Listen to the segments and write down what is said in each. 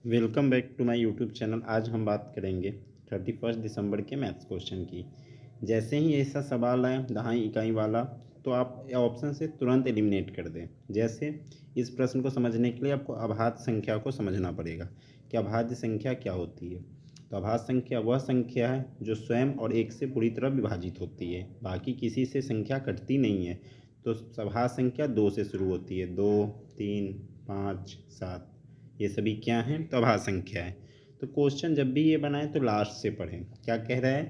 Welcome back to my YouTube channel. आज हम बात करेंगे 31 दिसंबर के मैथ्स क्वेश्चन की। जैसे ही ऐसा सवाल आए दहाई इकाई वाला तो आप ऑप्शन से तुरंत एलिमिनेट कर दें। जैसे इस प्रश्न को समझने के लिए आपको अभाज्य संख्या को समझना पड़ेगा कि अभाज्य संख्या क्या होती है। तो अभाज्य संख्या वह संख्या है जो स्वयं और एक से पूरी तरह विभाजित होती है, बाकी किसी से संख्या कटती नहीं है। तो अभाज्य संख्या 2 से शुरू होती है, 2, 3, 5, 7, ये सभी क्या हैं तो अभाज्य संख्या है। तो क्वेश्चन जब भी ये बनाए तो लास्ट से पढ़ें। क्या कह रहा है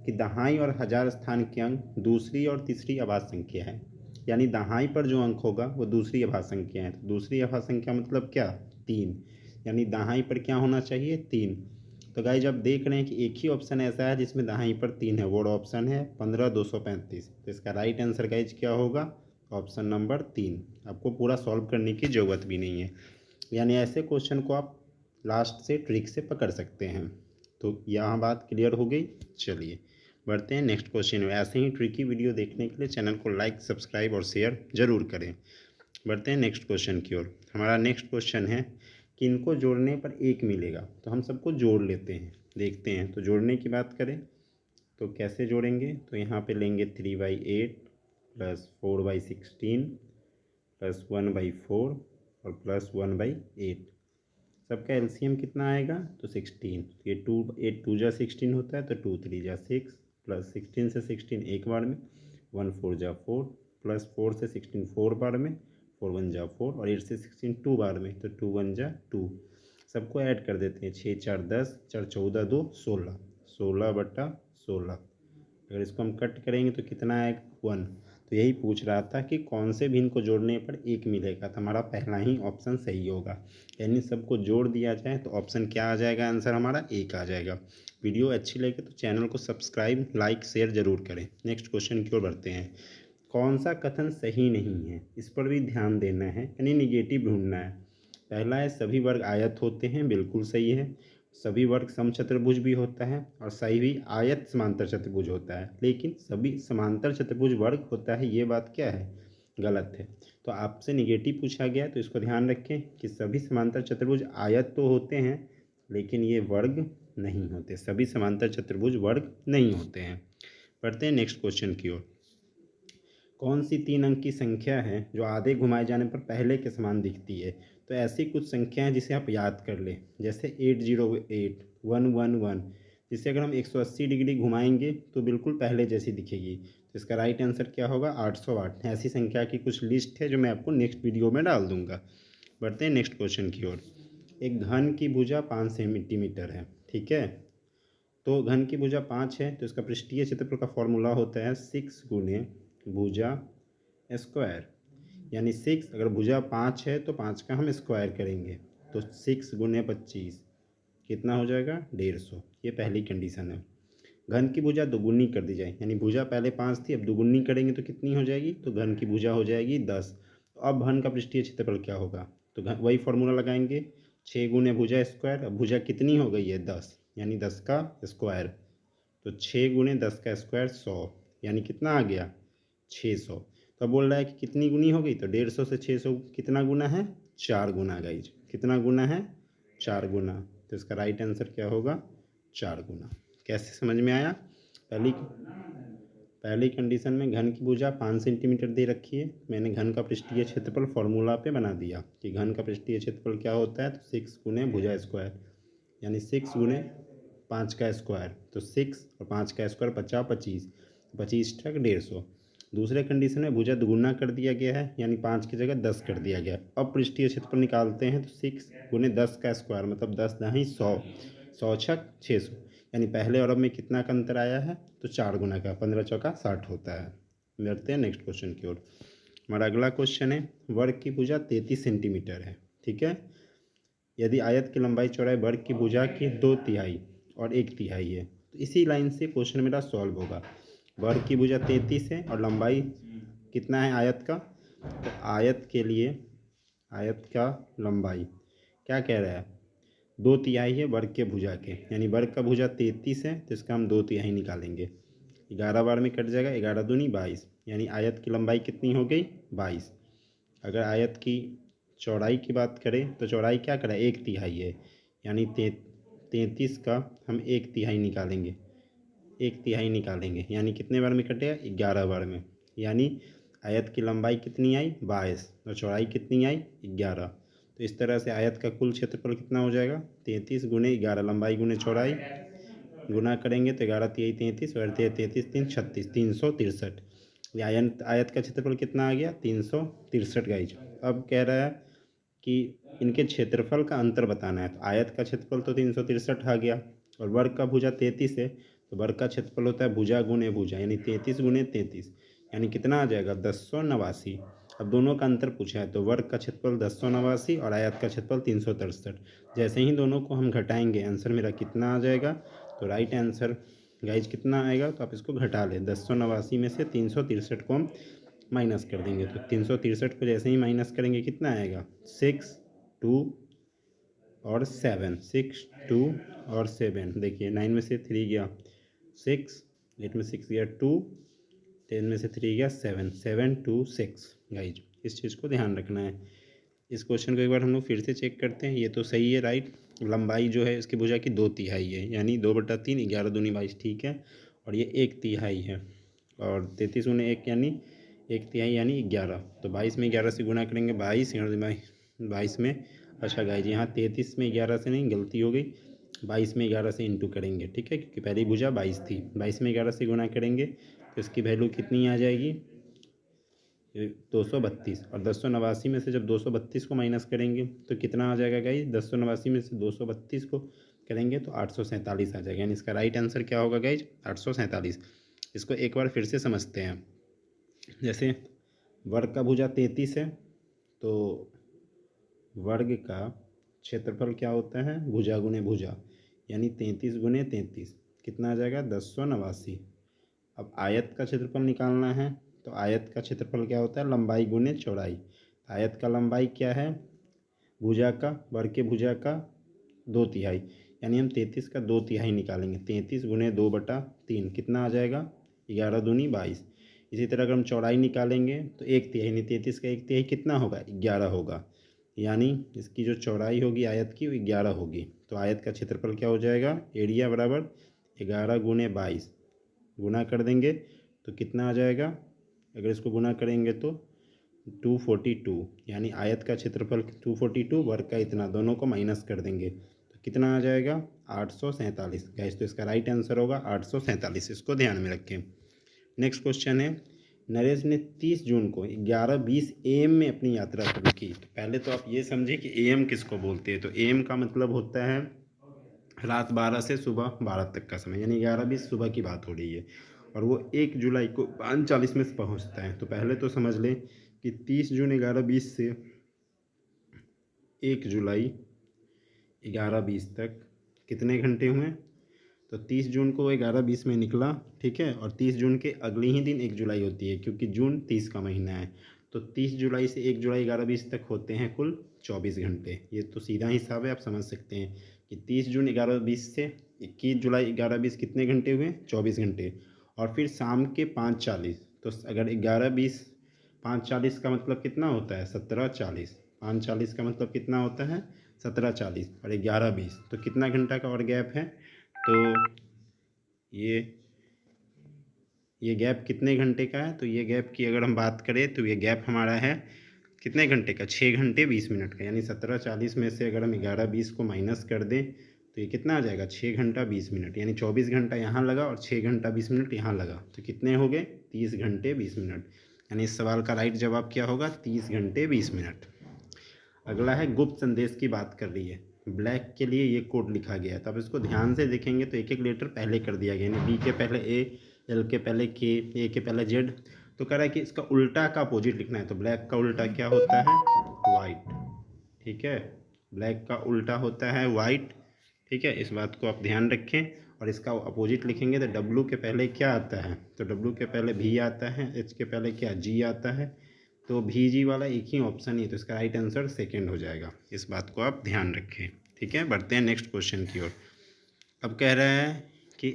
कि दहाई और हजार स्थान के अंक दूसरी और तीसरी अभाज्य संख्या है, यानी दहाई पर जो अंक होगा वो दूसरी अभाज्य संख्या है। तो दूसरी अभाज्य संख्या मतलब क्या, 3, यानी दहाई पर क्या होना चाहिए, 3। तो गाइज आप देख रहे हैं कि एक ही ऑप्शन ऐसा है जिसमें दहाई पर 3 है, वो ऑप्शन है 15,235। तो इसका राइट आंसर गाइज क्या होगा, ऑप्शन नंबर 3। आपको पूरा सॉल्व करने की ज़रूरत भी नहीं है, यानी ऐसे क्वेश्चन को आप लास्ट से ट्रिक से पकड़ सकते हैं। तो यहाँ बात क्लियर हो गई। चलिए बढ़ते हैं नेक्स्ट क्वेश्चन में। ऐसे ही ट्रिकी वीडियो देखने के लिए चैनल को लाइक, सब्सक्राइब और शेयर जरूर करें। बढ़ते हैं नेक्स्ट क्वेश्चन की ओर। हमारा नेक्स्ट क्वेश्चन है कि इनको जोड़ने पर 1 मिलेगा। तो हम सबको जोड़ लेते हैं, देखते हैं। तो जोड़ने की बात करें तो कैसे जोड़ेंगे, तो यहाँ पे लेंगे 3/8 प्लस 4/16 प्लस 1/4 और प्लस 1/8। सबका एलसीएम कितना आएगा तो 16। ये 8 2 जा 16 होता है, तो 2 3 जा 6 प्लस 16 से 16 एक बार में, 1 4 जा 4 प्लस 4 से 16 4 बार में, 4 1 जा 4 और 8 से 16 2 बार में, तो 2 1 जा 2। सबको ऐड कर देते हैं, 6 4 10, 4 14 2 16, 16/16। अगर इसको हम कट करेंगे तो कितना आएगा 1। तो यही पूछ रहा था कि कौन से भिन्न को जोड़ने पर 1 मिलेगा। तो हमारा पहला ही ऑप्शन सही होगा, यानी सबको जोड़ दिया जाए तो ऑप्शन क्या आ जाएगा, आंसर हमारा 1 आ जाएगा। वीडियो अच्छी लगे तो चैनल को सब्सक्राइब, लाइक, शेयर जरूर करें। नेक्स्ट क्वेश्चन की ओर बढ़ते हैं। कौन सा कथन सही नहीं है, इस पर भी ध्यान देना है, यानी निगेटिव ढूंढना है। पहला है सभी वर्ग आयत होते हैं, बिल्कुल सही है। सभी वर्ग समचतुर्भुज भी होता है और सही भी आयत समांतर चतुर्भुज होता है, लेकिन सभी समांतर चतुर्भुज वर्ग होता है, ये बात क्या है, गलत है। तो आपसे निगेटिव पूछा गया तो इसको ध्यान रखें कि सभी समांतर चतुर्भुज आयत तो होते हैं लेकिन ये वर्ग नहीं होते, सभी समांतर चतुर्भुज वर्ग नहीं होते हैं। बढ़ते हैं नेक्स्ट क्वेश्चन की ओर। कौन सी 3 अंक की संख्या है जो आधे घुमाए जाने पर पहले के समान दिखती है। तो ऐसी कुछ संख्या है जिसे आप याद कर लें, जैसे 808 111, जिसे अगर हम 180 डिग्री घुमाएंगे तो बिल्कुल पहले जैसी दिखेगी। तो इसका राइट आंसर क्या होगा, 808। ऐसी संख्या की कुछ लिस्ट है जो मैं आपको नेक्स्ट वीडियो में डाल दूंगा। बढ़ते हैं नेक्स्ट क्वेश्चन की ओर। एक घन की भुजा 5 सेंटीमीटर है, ठीक है। तो घन की भुजा 5 है तो इसका पृष्ठीय क्षेत्रफल का फॉर्मूला होता है 6 गुने भुजा स्क्वायर, यानी 6, अगर भुजा 5 है तो 5 का हम स्क्वायर करेंगे, तो 6 गुने 25 कितना हो जाएगा, 150। ये पहली कंडीशन है। घन की भुजा दोगुनी कर दी जाए, यानी भुजा पहले 5 थी, अब दोगुनी करेंगे तो कितनी हो जाएगी, तो घन की भुजा हो जाएगी 10। तो अब घन का पृष्ठीय क्षेत्रफल क्या होगा, तो वही फॉर्मूला लगाएंगे, 6 गुने भुजा स्क्वायर। अब भुजा कितनी हो गई है, 10, यानी 10 का स्क्वायर। तो 6 गुने 10 का स्क्वायर 100, यानी कितना आ गया, 600। तो अब बोल रहा है कि कितनी गुनी हो गई, तो 150 से 600 कितना गुना है, 4 गुना। गाइज कितना गुना है, 4 गुना। तो इसका राइट आंसर क्या होगा, 4 गुना। कैसे समझ में आया। पहली कंडीशन में घन की भुजा 5 सेंटीमीटर दे रखी है, मैंने घन का पृष्ठीय क्षेत्रफल फॉर्मूला पे बना दिया कि घन का पृष्ठीय क्षेत्रफल क्या होता है, तो 6 गुने भुजा स्क्वायर, यानी 6 गुने 5 का स्क्वायर। तो 6 और 5 का स्क्वायर 50 25, 25 तक 150। दूसरे कंडीशन में भुजा दोगुना कर दिया गया है, यानी 5 की जगह 10 कर दिया गया। अब पृष्ठीय क्षेत्रफल निकालते हैं, तो 6 गुने 10 का स्क्वायर मतलब 10 दही 100, 100 छक 600, यानी पहले और अब में कितना का अंतर आया है, तो 4 गुना का, 15 चौका 60 होता है। बढ़ते हैं नेक्स्ट क्वेश्चन की ओर। हमारा अगला क्वेश्चन है, वर्ग की भुजा 33 सेंटीमीटर है, ठीक है। यदि आयत की लंबाई चौड़ाई वर्ग की भुजा की 2/3 और 1/3 है, तो इसी लाइन से क्वेश्चन मेरा सॉल्व होगा। वर्ग की भुजा 33 है और लंबाई कितना है आयत का, तो आयत के लिए आयत का लंबाई क्या कह रहा है, 2/3 है वर्ग के भुजा के, यानी वर्ग का भुजा 33 है तो इसका हम 2/3 निकालेंगे। 11 बार में कट जाएगा, 11 दूनी 22, यानी आयत की लंबाई कितनी हो गई, 22। अगर आयत की चौड़ाई की बात करें तो चौड़ाई क्या करें, 1/3 है, यानी 33 का हम 1/3 निकालेंगे, 1/3 निकालेंगे यानी कितने बार में कटेगा, 11 बार में। यानी आयत की लंबाई कितनी आई, 22, और चौड़ाई कितनी आई, 11। तो इस तरह से आयत का कुल क्षेत्रफल कितना हो जाएगा, 33 गुने 11, लंबाई गुने चौड़ाई, गुना करेंगे तो 11 तिहाई 33 और 33 3 36, 363। ये आयत का क्षेत्रफल कितना आ गया, 363 गाइज। अब कह रहा है कि इनके क्षेत्रफल का अंतर बताना है। तो आयत का क्षेत्रफल तो 363 आ गया, और वर्ग का भुजा 33 है, तो वर्ग का क्षेत्रफल होता है भुजा गुने भुजा, यानी 33 गुने 33, यानी कितना आ जाएगा, 1089। अब दोनों का अंतर पूछा है, तो वर्ग का क्षेत्रफल 1089 और आयत का क्षेत्रफल 363। जैसे ही दोनों को हम घटाएंगे, आंसर मेरा कितना आ जाएगा, तो राइट आंसर गाइज कितना आएगा, तो आप इसको घटा लें, 1089 में से 363 को हम माइनस कर देंगे। तो 363 को जैसे ही माइनस करेंगे कितना आएगा, 6 2 और 7, 6 2 और 7। देखिए 9 में से 3 गया 6, 8 में 6 गया 2, 10 में से 3 गया 7, 7 2 6 गाइज। इस चीज़ को ध्यान रखना है। इस क्वेश्चन को एक बार हम लोग फिर से चेक करते हैं। ये तो सही है, राइट। लंबाई जो है इसकी भुजा की 2/3 है, यानी 2/3, 11 दूनी 22, ठीक है। और ये 1/3 है, और 33 गुने 1 यानी 1/3 यानी 11। तो 22 में 11 से गुना करेंगे, 22, 22 में, अच्छा गाइज यहाँ 33 में 11 से नहीं, गलती हो गई, 22 में 11 से इंटू करेंगे, ठीक है, क्योंकि पहली भुजा 22 थी। 22 में 11 से गुना करेंगे तो इसकी वैल्यू कितनी आ जाएगी, 232। और 1089 में से जब 232 को माइनस करेंगे तो कितना आ जाएगा गाइज, 1089 में से 232 को करेंगे तो 847 आ जाएगा। यानी इसका राइट आंसर क्या होगा गाइज, 847। इसको एक बार फिर से समझते हैं। जैसे वर्ग का भुजा 33 है, तो वर्ग का क्षेत्रफल क्या होता है, भुजा गुने भुजा, यानी 33 गुने 33 कितना आ जाएगा, 1089। अब आयत का क्षेत्रफल निकालना है, तो आयत का क्षेत्रफल क्या होता है, लंबाई गुने चौड़ाई। आयत का लंबाई क्या है, भुजा का, वर्ग के भुजा का 2/3, यानी हम 33 का 2/3 निकालेंगे, 33 गुने 2/3 कितना आ जाएगा, 11 दूनी 22। इसी तरह अगर हम चौड़ाई निकालेंगे तो 1/3, यानी 33 का 1/3 कितना होगा, 11 होगा। यानी इसकी जो चौड़ाई होगी आयत की वो 11 होगी। तो आयत का क्षेत्रफल क्या हो जाएगा, एरिया बराबर 11 गुने 22, गुना कर देंगे तो कितना आ जाएगा, अगर इसको गुना करेंगे तो 242, यानी आयत का क्षेत्रफल 242, वर्ग का इतना, दोनों को माइनस कर देंगे तो कितना आ जाएगा, 847। गैस तो इसका राइट आंसर होगा 847, इसको ध्यान में रखें। नेक्स्ट क्वेश्चन है, नरेश ने 30 जून को 11:20 AM में अपनी यात्रा शुरू की। तो पहले तो आप ये समझे कि AM किसको बोलते हैं। तो AM का मतलब होता है रात 12 से सुबह 12 तक का समय, यानी 11:20 सुबह की बात हो रही है, और वो 1 जुलाई को 5:40 में पहुंचता है। तो पहले तो समझ लें कि 30 जून 11:20 से 1 जुलाई 11:20 तक कितने घंटे हुए। तो 30 जून को 11:20 में निकला, ठीक है, और 30 जून के अगले ही दिन 1 जुलाई होती है, क्योंकि जून 30 का महीना है। तो 30 जुलाई से 1 जुलाई 11:20 तक होते हैं कुल 24 घंटे। ये तो सीधा हिसाब है, आप समझ सकते हैं कि 30 जून 11:20 से 21 जुलाई 11:20 कितने घंटे हुए, 24 घंटे। और फिर शाम के 5:40, तो अगर 11:20 5:40 का मतलब कितना होता है, 17:40, 5:40 का मतलब कितना होता है, 17:40, और 11:20, तो कितना घंटा का और गैप है। तो ये गैप कितने घंटे का है, तो ये गैप की अगर हम बात करें तो ये गैप हमारा है कितने घंटे का, 6 घंटे 20 मिनट का। यानी 17:40 में से अगर हम 11:20 को माइनस कर दें तो ये कितना आ जाएगा, 6 घंटा 20 मिनट, यानी 24 घंटा यहाँ लगा और 6 घंटा 20 मिनट यहाँ लगा, तो कितने हो गए, 30 घंटे 20 मिनट। यानी इस सवाल का राइट जवाब क्या होगा, 30 घंटे 20 मिनट। अगला है गुप्त संदेश की बात कर रही है, ब्लैक के लिए ये कोड लिखा गया है। तो आप इसको ध्यान से देखेंगे तो एक एक लेटर पहले कर दिया गया, यानी बी के पहले ए, एल के पहले के, ए के पहले जेड। तो कह रहा है कि इसका उल्टा का अपोजिट लिखना है। तो ब्लैक का उल्टा क्या होता है, वाइट, ठीक है, ब्लैक का उल्टा होता है वाइट, ठीक है, इस बात को आप ध्यान रखें। और इसका अपोजिट लिखेंगे तो डब्लू के पहले क्या आता है, तो डब्लू के पहले भी आता है, एच के पहले क्या, जी आता है। तो भी जी वाला एक ही ऑप्शन ही है, तो इसका राइट आंसर सेकंड हो जाएगा। इस बात को आप ध्यान रखें, ठीक है। बढ़ते हैं नेक्स्ट क्वेश्चन की ओर। अब कह रहा है कि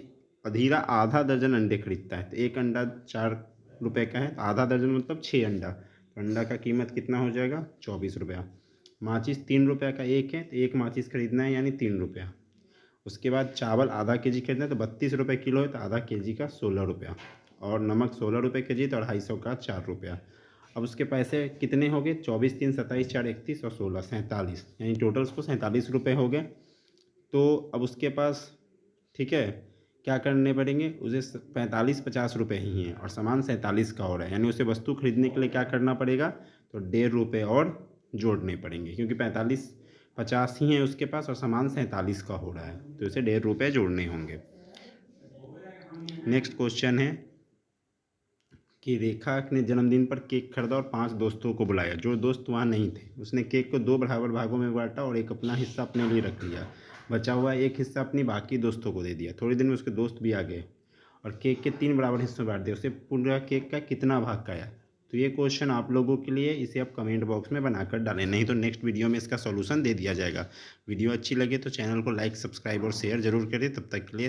अधीरा आधा दर्जन अंडे खरीदता है। तो एक अंडा 4 रुपये का है, तो आधा दर्जन मतलब 6 अंडा, तो अंडा का कीमत कितना हो जाएगा, 24 रुपया। माचिस 3 रुपये का एक है, तो एक माचिस खरीदना है यानी 3 रुपया। उसके बाद चावल आधा केजी खरीदना है तो 32 रुपये किलो है, तो आधा केजी का 16 रुपया। और नमक 16 रुपये केजी, तो 250 का 4 रुपया। अब उसके पैसे कितने हो गए? 24, 3, 27, 4, 31 और 16, 47, यानी टोटल उसको 47 रुपये हो गए। तो अब उसके पास, ठीक है, क्या करने पड़ेंगे उसे? 45, 50 रुपये ही हैं और सामान 47 का हो रहा है, यानी उसे वस्तु खरीदने के लिए क्या करना पड़ेगा? तो 1.5 रुपये और जोड़ने पड़ेंगे, क्योंकि 45, 50 ही है उसके पास और सामान 47 का हो रहा है, तो इसे 1.5 रुपये जोड़ने होंगे। नेक्स्ट क्वेश्चन है कि रेखा ने जन्मदिन पर केक खरीदा और 5 दोस्तों को बुलाया। जो दोस्त वहाँ नहीं थे उसने केक को 2 बराबर भागों में बांटा और एक अपना हिस्सा अपने लिए रख लिया। बचा हुआ एक हिस्सा अपनी बाकी दोस्तों को दे दिया। थोड़ी देर में उसके दोस्त भी आ गए और केक के 3 बराबर हिस्सों में बांट दिया। उसे पूरा केक का कितना भाग का आया? तो ये क्वेश्चन आप लोगों के लिए, इसे आप कमेंट बॉक्स में बनाकर डालें, नहीं तो नेक्स्ट वीडियो में इसका सॉल्यूशन दे दिया जाएगा। वीडियो अच्छी लगे तो चैनल को लाइक, सब्सक्राइब और शेयर जरूर करें। तब तक के लिए